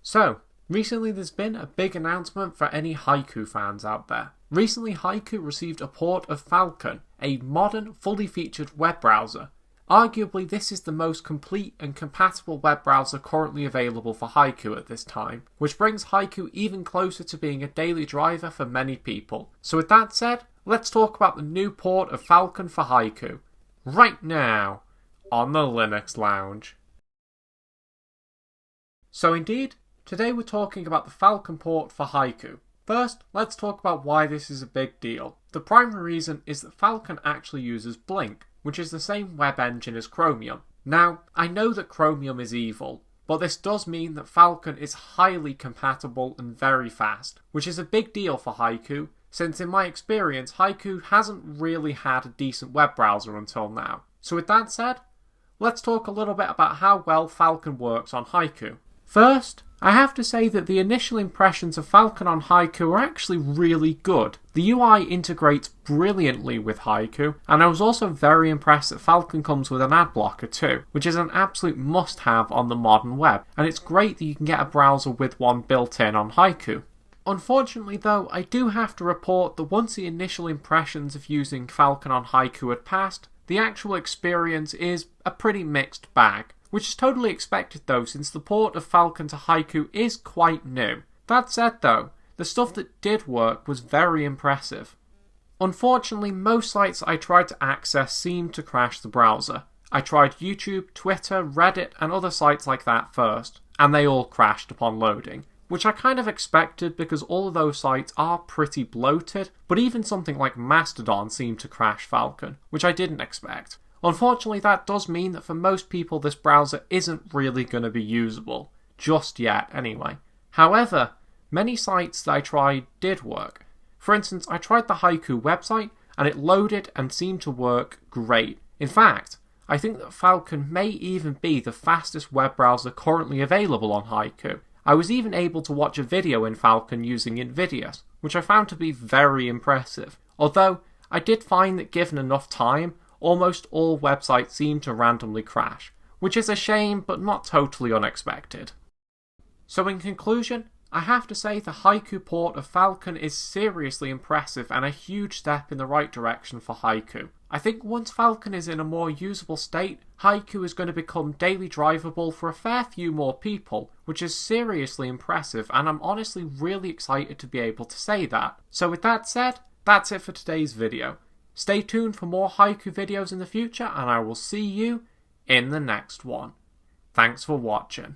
So, recently there's been a big announcement for any Haiku fans out there. Recently Haiku received a port of Falkon, a modern, fully featured web browser. Arguably this is the most complete and compatible web browser currently available for Haiku at this time, which brings Haiku even closer to being a daily driver for many people. So with that said, let's talk about the new port of Falkon for Haiku, right now, on the Linux Lounge. So indeed, today we're talking about the Falkon port for Haiku. First, let's talk about why this is a big deal. The primary reason is that Falkon actually uses Blink, which is the same web engine as Chromium. Now, I know that Chromium is evil, but this does mean that Falkon is highly compatible and very fast, which is a big deal for Haiku, since in my experience Haiku hasn't really had a decent web browser until now. So with that said, let's talk a little bit about how well Falkon works on Haiku. First, I have to say that the initial impressions of Falkon on Haiku are actually really good. The UI integrates brilliantly with Haiku, and I was also very impressed that Falkon comes with an ad blocker too, which is an absolute must-have on the modern web, and it's great that you can get a browser with one built in on Haiku. Unfortunately though, I do have to report that once the initial impressions of using Falkon on Haiku had passed, the actual experience is a pretty mixed bag. Which is totally expected though, since the port of Falkon to Haiku is quite new. That said though, the stuff that did work was very impressive. Unfortunately, most sites I tried to access seemed to crash the browser. I tried YouTube, Twitter, Reddit and other sites like that first, and they all crashed upon loading. Which I kind of expected because all of those sites are pretty bloated, but even something like Mastodon seemed to crash Falkon, which I didn't expect. Unfortunately, that does mean that for most people this browser isn't really going to be usable, just yet anyway. However, many sites that I tried did work. For instance, I tried the Haiku website and it loaded and seemed to work great. In fact, I think that Falkon may even be the fastest web browser currently available on Haiku. I was even able to watch a video in Falkon using Invidious, which I found to be very impressive. Although, I did find that given enough time, almost all websites seem to randomly crash, which is a shame but not totally unexpected. So in conclusion, I have to say the Haiku port of Falkon is seriously impressive and a huge step in the right direction for Haiku. I think once Falkon is in a more usable state, Haiku is going to become daily drivable for a fair few more people, which is seriously impressive, and I'm honestly really excited to be able to say that. So with that said, that's it for today's video. Stay tuned for more Haiku videos in the future, and I will see you in the next one. Thanks for watching.